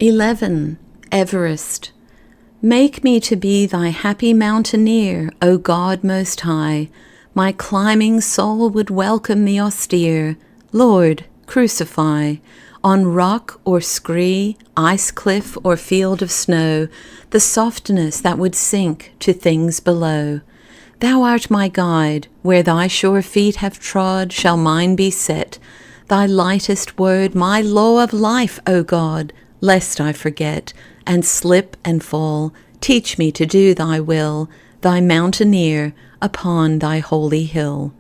11. Everest. Make me to be thy happy mountaineer, O God Most High. My climbing soul would welcome the austere. Lord, crucify. On rock or scree, ice cliff or field of snow, the softness that would sink to things below. Thou art my guide, where thy sure feet have trod shall mine be set. Thy lightest word, my law of life, O God, lest I forget, and slip and fall, teach me to do thy will, thy mountaineer, upon thy holy hill.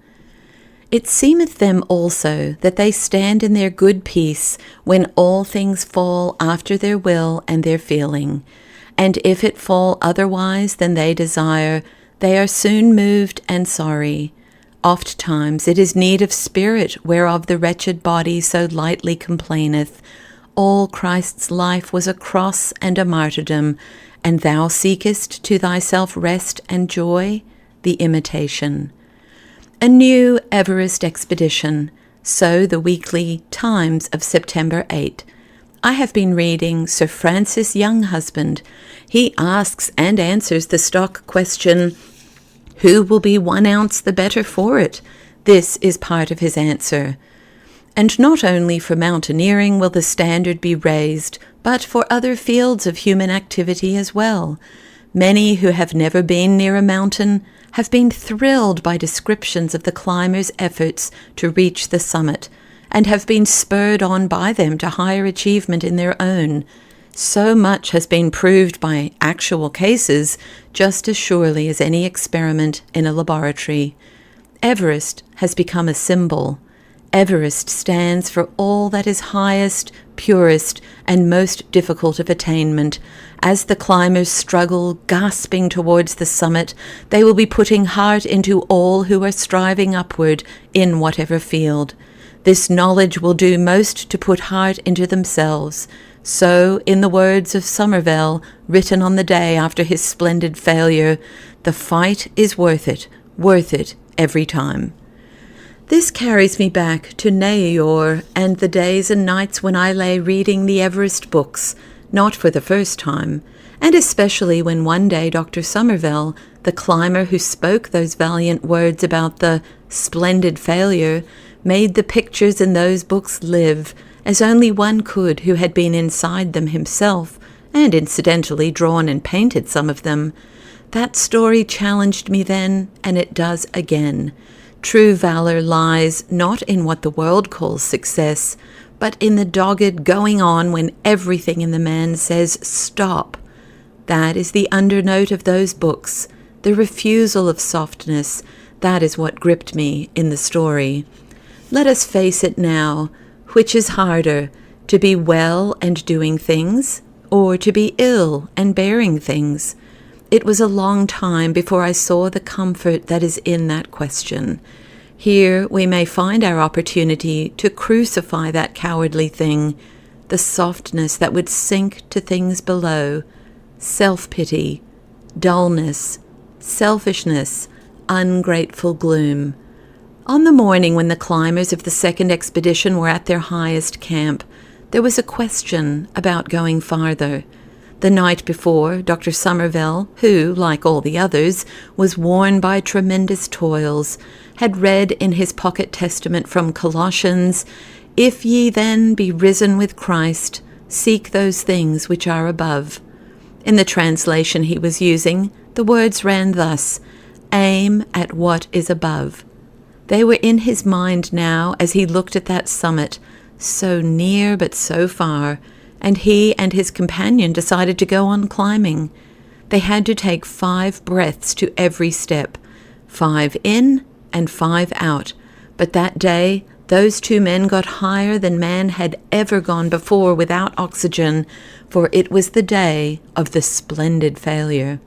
It seemeth them also that they stand in their good peace, when all things fall after their will and their feeling. And if it fall otherwise than they desire, they are soon moved and sorry. Oft times it is need of spirit, whereof the wretched body so lightly complaineth. All Christ's life was a cross and a martyrdom, and thou seekest to thyself rest and joy, the imitation. A new Everest expedition, so the weekly Times of September 8. I have been reading Sir Francis Younghusband. He asks and answers the stock question, who will be 1 ounce the better for it? This is part of his answer. And not only for mountaineering will the standard be raised, but for other fields of human activity as well. Many who have never been near a mountain have been thrilled by descriptions of the climber's efforts to reach the summit, and have been spurred on by them to higher achievement in their own. So much has been proved by actual cases, just as surely as any experiment in a laboratory. Everest has become a symbol. Everest stands for all that is highest, purest, and most difficult of attainment. As the climbers struggle, gasping towards the summit, they will be putting heart into all who are striving upward in whatever field. This knowledge will do most to put heart into themselves. So, in the words of Somervell, written on the day after his splendid failure, the fight is worth it every time. This carries me back to Nayor and the days and nights when I lay reading the Everest books, not for the first time, and especially when one day Dr. Somervell, the climber who spoke those valiant words about the splendid failure, made the pictures in those books live, as only one could who had been inside them himself, and incidentally drawn and painted some of them. That story challenged me then, and it does again. True valor lies not in what the world calls success, but in the dogged going on when everything in the man says stop. That is the undernote of those books, the refusal of softness. That is what gripped me in the story. Let us face it now. Which is harder, to be well and doing things, or to be ill and bearing things? It was a long time before I saw the comfort that is in that question. Here we may find our opportunity to crucify that cowardly thing, the softness that would sink to things below, self-pity, dullness, selfishness, ungrateful gloom. On the morning when the climbers of the second expedition were at their highest camp, there was a question about going farther. The night before, Dr. Somervell, who, like all the others, was worn by tremendous toils, had read in his pocket testament from Colossians, "If ye then be risen with Christ, seek those things which are above." In the translation he was using, the words ran thus, "Aim at what is above." They were in his mind now as he looked at that summit, so near but so far, and he and his companion decided to go on climbing. They had to take 5 breaths to every step, 5 in and 5 out, but that day those 2 men got higher than man had ever gone before without oxygen, for it was the day of the splendid failure.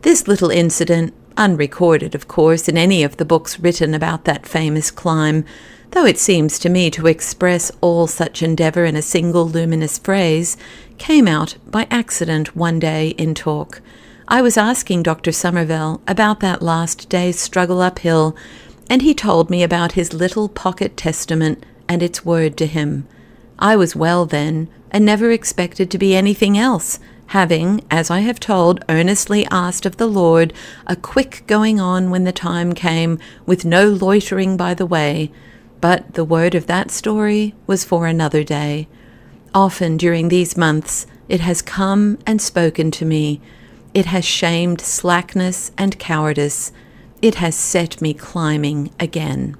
This little incident, unrecorded, of course, in any of the books written about that famous climb, though it seems to me to express all such endeavor in a single luminous phrase, came out by accident one day in talk. I was asking Dr. Somervell about that last day's struggle uphill, and he told me about his little pocket testament and its word to him. I was well then, and never expected to be anything else, having, as I have told, earnestly asked of the Lord a quick going on when the time came, with no loitering by the way. But the word of that story was for another day. Often during these months it has come and spoken to me. It has shamed slackness and cowardice. It has set me climbing again.